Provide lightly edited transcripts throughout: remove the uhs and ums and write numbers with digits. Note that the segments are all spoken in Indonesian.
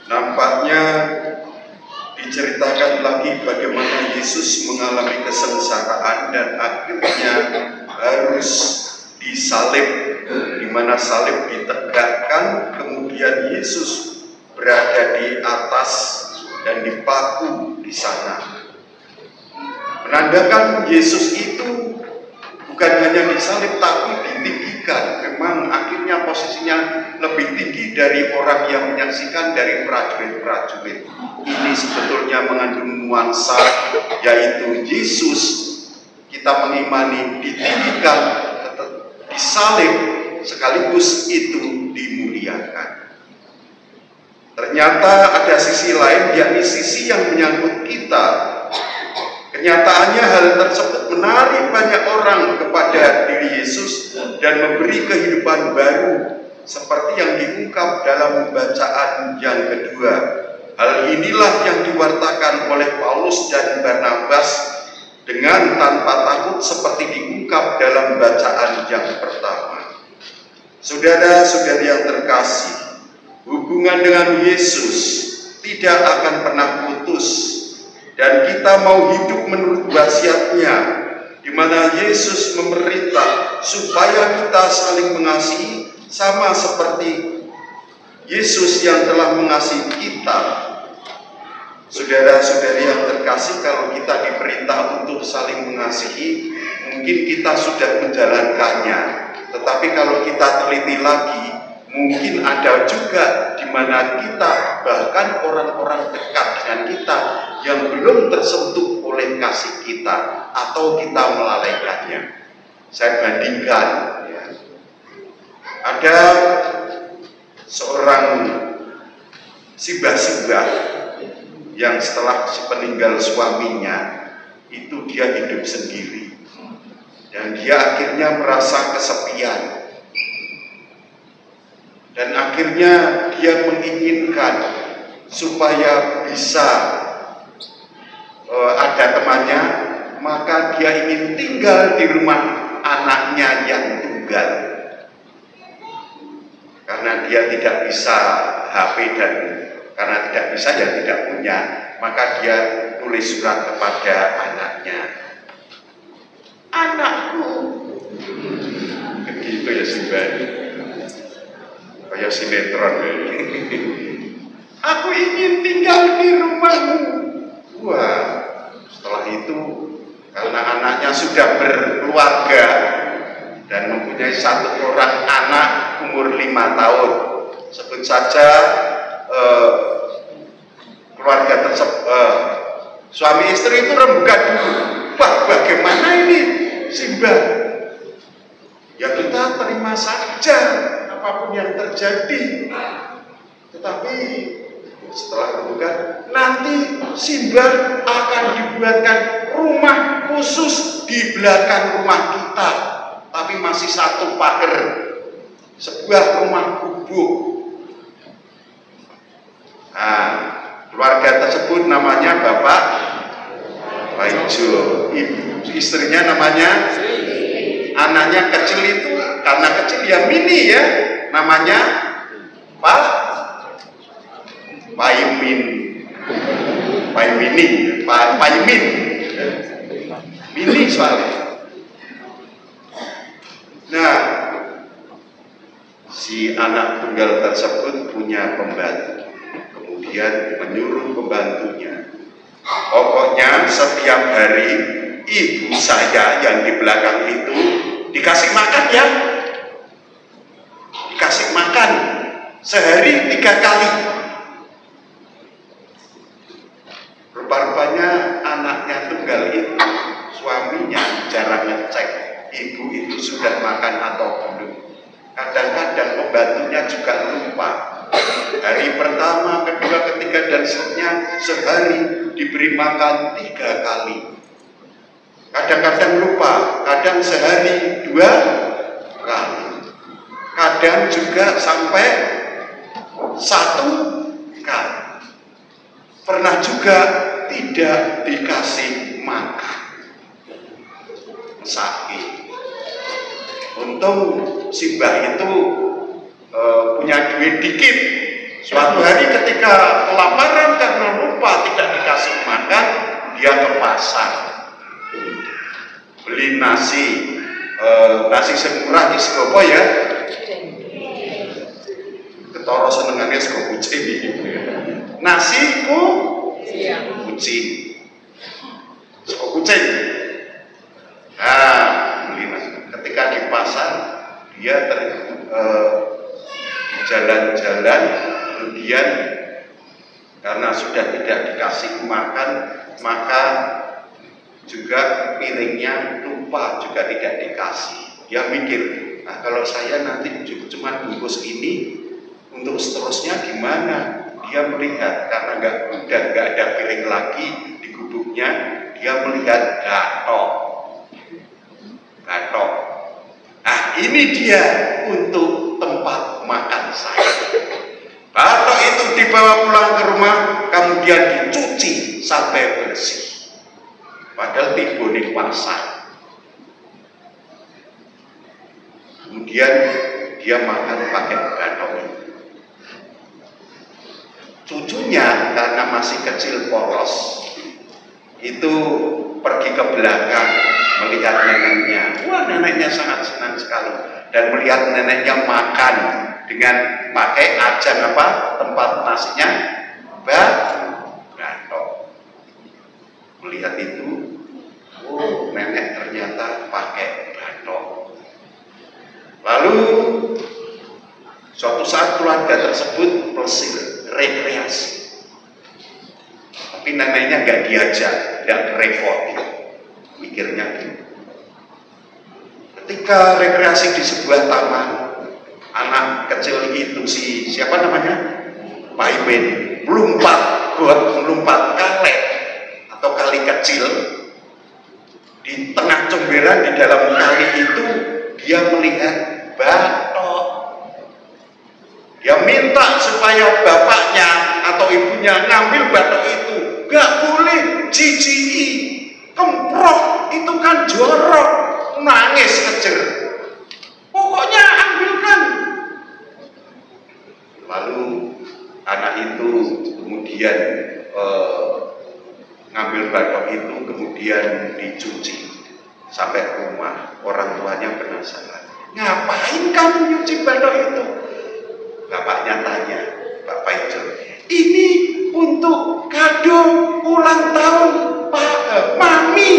Nampaknya diceritakan lagi bagaimana Yesus mengalami kesengsaraan dan akhirnya harus disalib, di mana salib ditegakkan, kemudian Yesus berada di atas dan dipaku di sana. Menandakan Yesus itu bukan hanya disalib tapi ditinggikan. Memang akhirnya posisinya lebih tinggi dari orang yang menyaksikan, dari prajurit-prajurit. Ini sebetulnya mengandung nuansa, yaitu Yesus kita mengimani ditinggikan, disalib, sekaligus itu dimuliakan. Ternyata ada sisi lain, yakni sisi yang menyangkut kita. Kenyataannya hal tersebut menarik banyak orang kepada diri Yesus dan memberi kehidupan baru, seperti yang diungkap dalam bacaan yang kedua. Hal inilah yang diwartakan oleh Paulus dan Barnabas dengan tanpa takut, seperti diungkap dalam bacaan yang pertama. Saudara-saudari yang terkasih, hubungan dengan Yesus tidak akan pernah putus. Dan kita mau hidup menurut wasiatnya, di mana Yesus memerintah supaya kita saling mengasihi, sama seperti Yesus yang telah mengasihi kita. Saudara-saudari yang terkasih, kalau kita diperintah untuk saling mengasihi, mungkin kita sudah menjalankannya. Tetapi kalau kita teliti lagi, mungkin ada juga di mana kita, bahkan orang-orang dekat dengan kita, yang belum tersentuh oleh kasih kita, atau kita melalaikannya. Saya bandingkan, ya. Ada seorang simbah-simbah yang setelah peninggal suaminya, itu dia hidup sendiri. Dan dia akhirnya merasa kesepian. Dan akhirnya dia menginginkan supaya bisa ada temannya, maka dia ingin tinggal di rumah anaknya yang tunggal. Karena dia tidak bisa HP dan karena tidak bisa ya tidak punya, maka dia tulis surat kepada anaknya. Anakku, begitu ya Simbah, kayak sinetron. Aku ingin tinggal di rumahmu. Wah, setelah itu karena anaknya sudah berkeluarga dan mempunyai satu orang anak umur 5 tahun, sebut saja keluarga tersebut, suami istri itu rembukan dulu. Wah, bagaimana ini Simbah? Ya kita terima saja apapun yang terjadi. Tetapi setelah rembukan, nanti Simbah akan dibuatkan rumah khusus di belakang rumah kita, tapi masih satu pagar, sebuah rumah gubuk. Nah, keluarga tersebut namanya Bapak Waijo, istrinya namanya, anaknya kecil itu, karena kecil ya mini ya, namanya Pak Paimin, mini soalnya. Nah, si anak tunggal tersebut punya pembantu, kemudian menyuruh pembantunya, pokoknya setiap hari ibu saya yang di belakang itu dikasih makan ya, dikasih makan sehari 3 kali. Rupa-rupanya anaknya tunggal itu, suaminya jarang ngecek ibu itu sudah makan atau belum. Kadang-kadang pembantunya juga lupa. Hari pertama, kedua, ketiga, dan seterusnya sehari diberi makan 3 kali. Kadang-kadang lupa, kadang sehari 2 kali. Kadang juga sampai 1 kali. Pernah juga tidak dikasih makan, sakit. Untung Simbah itu punya duit dikit, Suatu hari ketika kelaparan karena lupa tidak dikasih makan, dia ke pasar beli nasi semurah di Segopo ya, ketoro senengannya sego kucing nasi kucing sego kucing. Nah, beli nasi. Ketika di pasar dia jalan-jalan, kemudian karena sudah tidak dikasih makan, maka juga piringnya lupa juga tidak dikasih. Dia mikir, nah kalau saya nanti cuma bungkus ini, untuk seterusnya gimana? Dia melihat karena udah nggak ada piring lagi di gubuknya, dia melihat gatok. Nah ini dia untuk tempat makan saya. Batok itu dibawa pulang ke rumah, kemudian dicuci sampai bersih. Padahal tiba di pasar. Kemudian dia makan pakai batok itu. Cucunya karena masih kecil polos, itu pergi ke belakang melihat neneknya. Wah, neneknya sangat senang sekali dan melihat neneknya makan dengan pakai ajan tempat nasinya batok. Melihat itu, oh nenek ternyata pakai batok. Lalu suatu saat keluarga tersebut plesir rekreasi, tapi neneknya nggak diajak, nggak repot, mikirnya gitu. Ketika rekreasi di sebuah taman, anak kecil itu siapa namanya? Pak Iben melompat kalet atau kali kecil. Di tengah comberan di dalam kali itu dia melihat batok. Dia minta supaya bapaknya atau ibunya ngambil batok itu. Gak boleh, jijik, kemprok, itu kan jorok, nangis kejer. Pokoknya ambilkan. Lalu anak itu kemudian ngambil batok itu, kemudian dicuci sampai rumah. Orang tuanya penasaran, ngapain kamu nyuci batok itu? Bapaknya tanya, Pak Paijo, ini untuk kado ulang tahun Mami.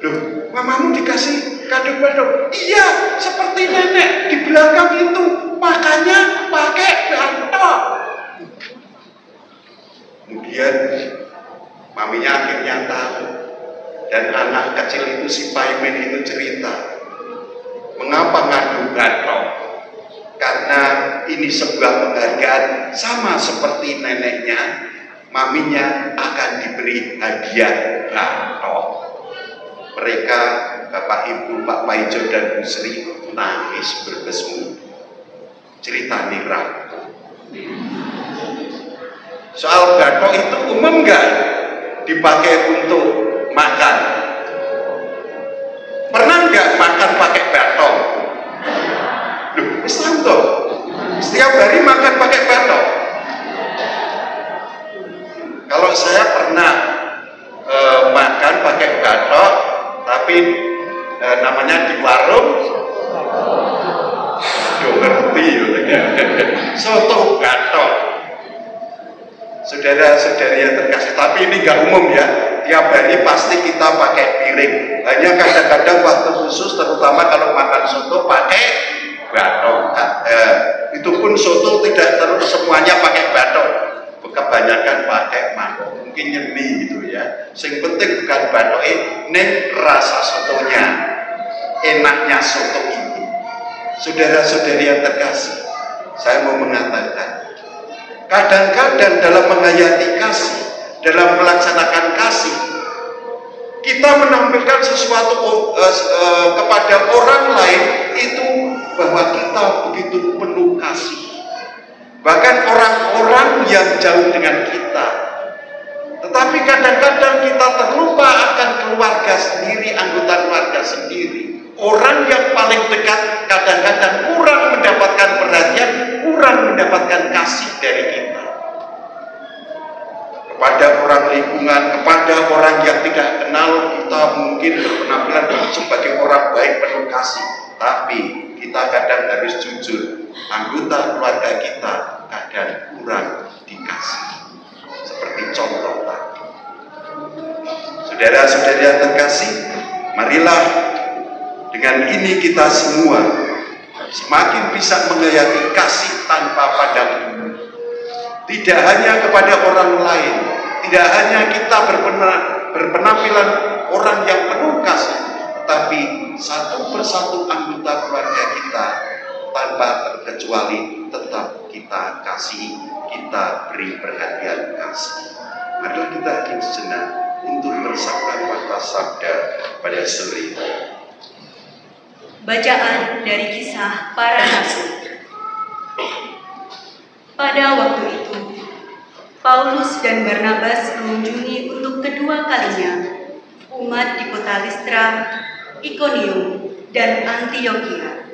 Loh, mamamu dikasih kado batok? Iya, seperti nenek di belakang itu, makanya pakai batok. Kemudian maminya akhirnya tahu, dan anak kecil itu si Paimen itu cerita, mengapa ngadu batok? Karena ini sebuah penghargaan, sama seperti neneknya, maminya akan diberi hadiah batok. Mereka, Bapak Ibu, Pak Paijo dan Bu Sri nangis berbesmu. Cerita nira. Soal batok itu umum nggak dipakai untuk makan? Pernah nggak makan pakai batok? Loh, Islam toh, setiap hari makan pakai batok. Kalau saya pernah makan pakai batok, tapi namanya di warung, ngerti ya, soto batok. Saudara-saudari yang terkasih, tapi ini nggak umum ya. Tiap hari pasti kita pakai piring. Hanya kadang-kadang waktu khusus, terutama kalau makan soto pakai batok. Itu pun soto tidak terus semuanya pakai batok. Kebanyakan pakai mangkok. Mungkin nyeni gitu ya. Yang penting bukan batok, neng rasa sotonya, enaknya soto ini. Saudara-saudari yang terkasih, saya mau mengatakan, kadang-kadang dalam menghayati kasih, dalam melaksanakan kasih, kita menampilkan sesuatu kepada orang lain itu bahwa kita begitu penuh kasih. Bahkan orang-orang yang jauh dengan kita. Tetapi kadang-kadang kita terlupa akan keluarga sendiri, anggota keluarga sendiri. Orang yang paling dekat kadang-kadang kurang mendapatkan perhatian, kurang kurang mendapatkan kasih dari kita. Kepada orang lingkungan, kepada orang yang tidak kenal kita mungkin berpenampilan sebagai orang baik penuh kasih, tapi kita kadang harus jujur, anggota keluarga kita kadang kurang dikasih. Seperti contoh tadi. Saudara-saudara yang terkasih, marilah dengan ini kita semua semakin bisa menghayati kasih tanpa pandang bulu. Tidak hanya kepada orang lain, tidak hanya kita berpenampilan orang yang penuh kasih, tapi satu persatu anggota keluarga kita tanpa terkecuali tetap kita kasih, kita beri perhatian kasih. Marilah kita hening sejenak untuk meresapkan fakta sabda pada sore ini. Bacaan dari Kisah Para Rasul. Pada waktu itu, Paulus dan Barnabas mengunjungi untuk kedua kalinya umat di kota Listra, Ikonium, dan Antiokhia.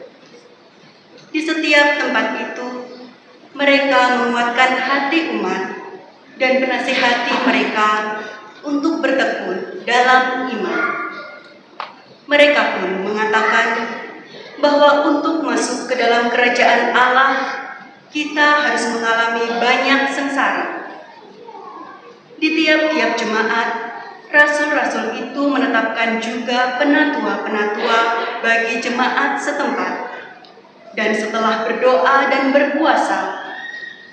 Di setiap tempat itu, mereka menguatkan hati umat dan menasihati mereka untuk bertekun dalam iman. Mereka pun mengatakan bahwa untuk masuk ke dalam kerajaan Allah, kita harus mengalami banyak sengsara. Di tiap-tiap jemaat, rasul-rasul itu menetapkan juga penatua-penatua bagi jemaat setempat. Dan setelah berdoa dan berpuasa,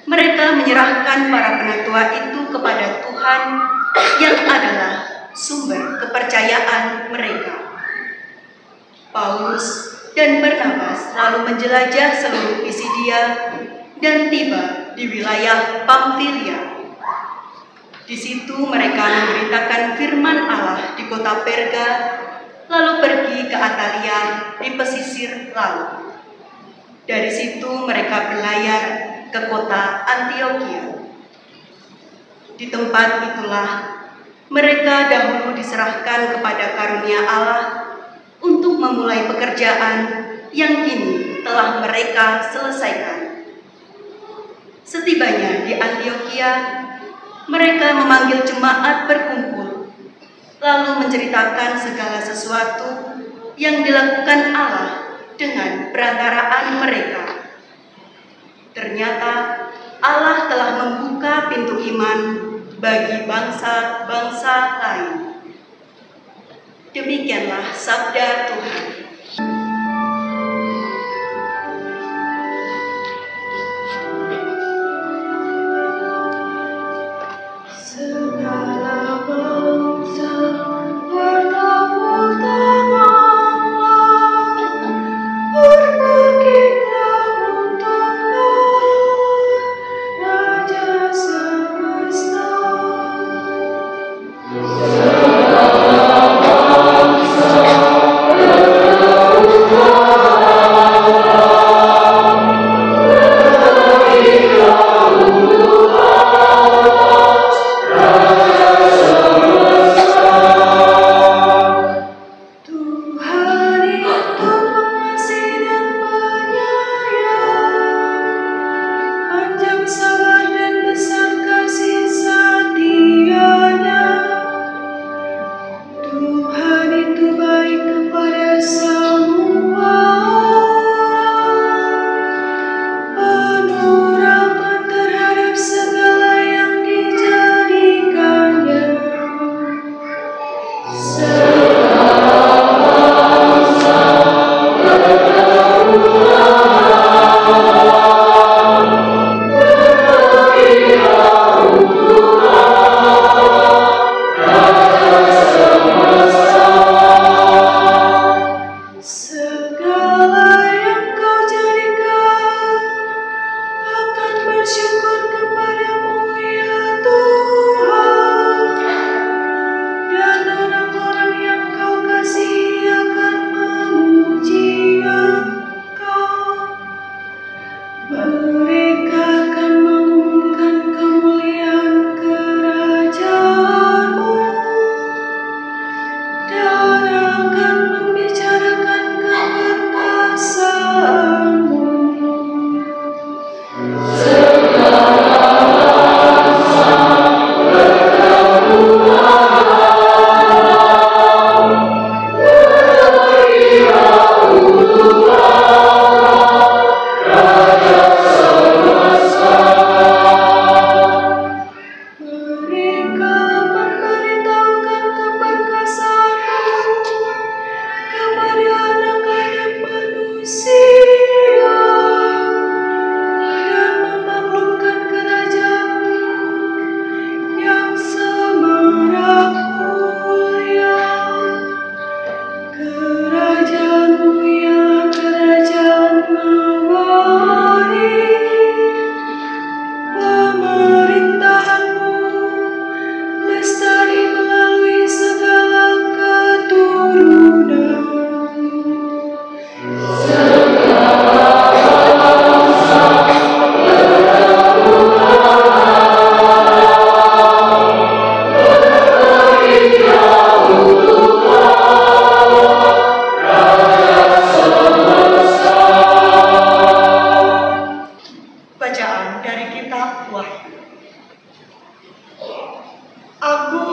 mereka menyerahkan para penatua itu kepada Tuhan yang adalah sumber kepercayaan mereka. Paulus dan Barnabas lalu menjelajah seluruh Pisidia dan tiba di wilayah Pamfilia. Di situ mereka memberitakan firman Allah di kota Perga, lalu pergi ke Atalia di pesisir laut. Dari situ mereka berlayar ke kota Antiokhia. Di tempat itulah mereka dahulu diserahkan kepada karunia Allah untuk memulai pekerjaan yang kini telah mereka selesaikan. Setibanya di Antiokhia, mereka memanggil jemaat berkumpul, lalu menceritakan segala sesuatu yang dilakukan Allah dengan perantaraan mereka. Ternyata Allah telah membuka pintu iman bagi bangsa-bangsa lain. Demikianlah sabda Tuhan. Segala bangsa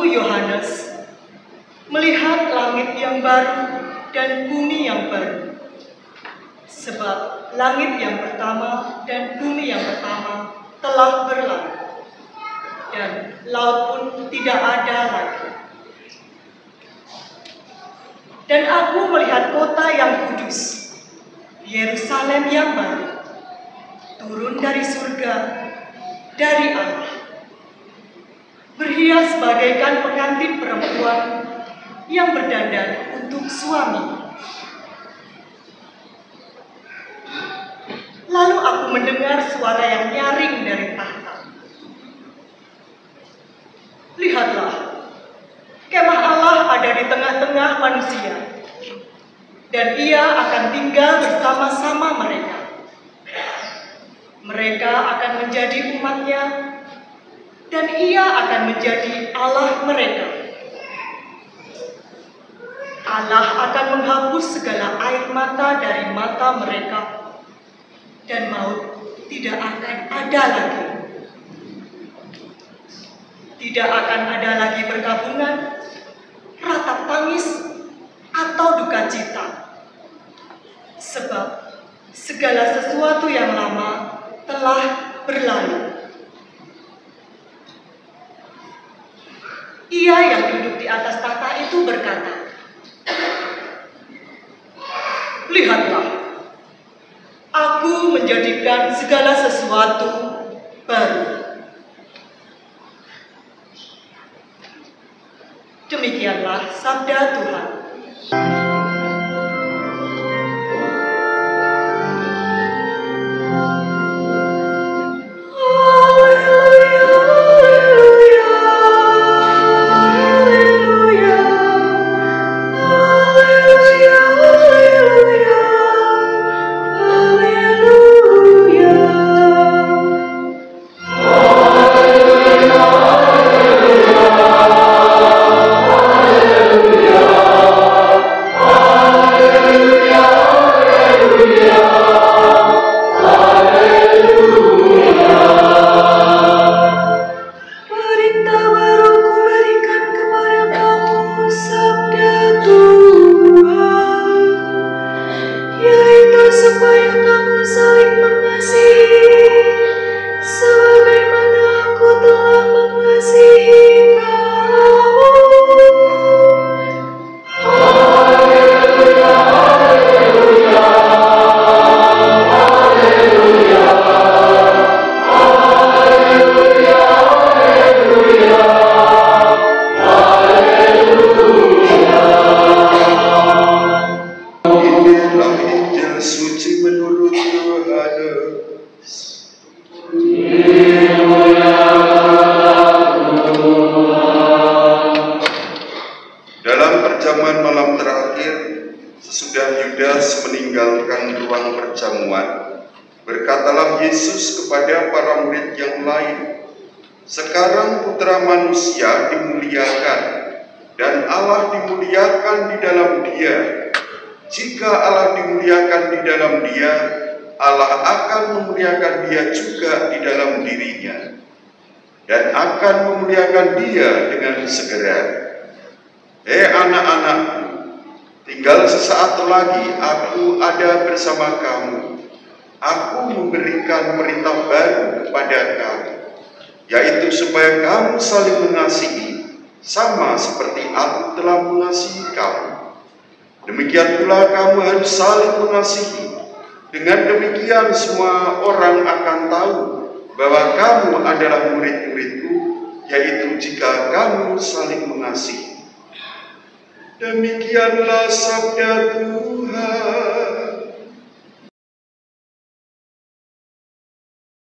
Aku, Yohanes, melihat langit yang baru dan bumi yang baru. Sebab langit yang pertama dan bumi yang pertama telah berlalu, dan laut pun tidak ada lagi. Dan aku melihat kota yang kudus, Yerusalem yang baru, turun dari surga, dari Allah, berhias bagaikan pengantin perempuan yang berdandan untuk suami. Lalu aku mendengar suara yang nyaring dari tahta. Lihatlah, kemah Allah ada di tengah-tengah manusia, dan Ia akan tinggal bersama-sama mereka. Mereka akan menjadi umat-Nya, dan Ia akan menjadi Allah mereka. Allah akan menghapus segala air mata dari mata mereka, dan maut tidak akan ada lagi. Tidak akan ada lagi perkabungan, ratap tangis, atau duka cita. Sebab segala sesuatu yang lama telah berlalu. Ia yang duduk di atas tahta itu berkata, lihatlah, aku menjadikan segala sesuatu baru. Demikianlah sabda Tuhan. Sekarang Putra Manusia dimuliakan, dan Allah dimuliakan di dalam Dia. Jika Allah dimuliakan di dalam Dia, Allah akan memuliakan Dia juga di dalam dirinya, dan akan memuliakan Dia dengan segera. Hei anak-anakku, tinggal sesaat lagi aku ada bersama kamu. Aku memberikan perintah baru kepada kamu, yaitu supaya kamu saling mengasihi, sama seperti aku telah mengasihi kamu. Demikian pula kamu harus saling mengasihi. Dengan demikian semua orang akan tahu bahwa kamu adalah murid-muridku, yaitu jika kamu saling mengasihi. Demikianlah sabda Tuhan.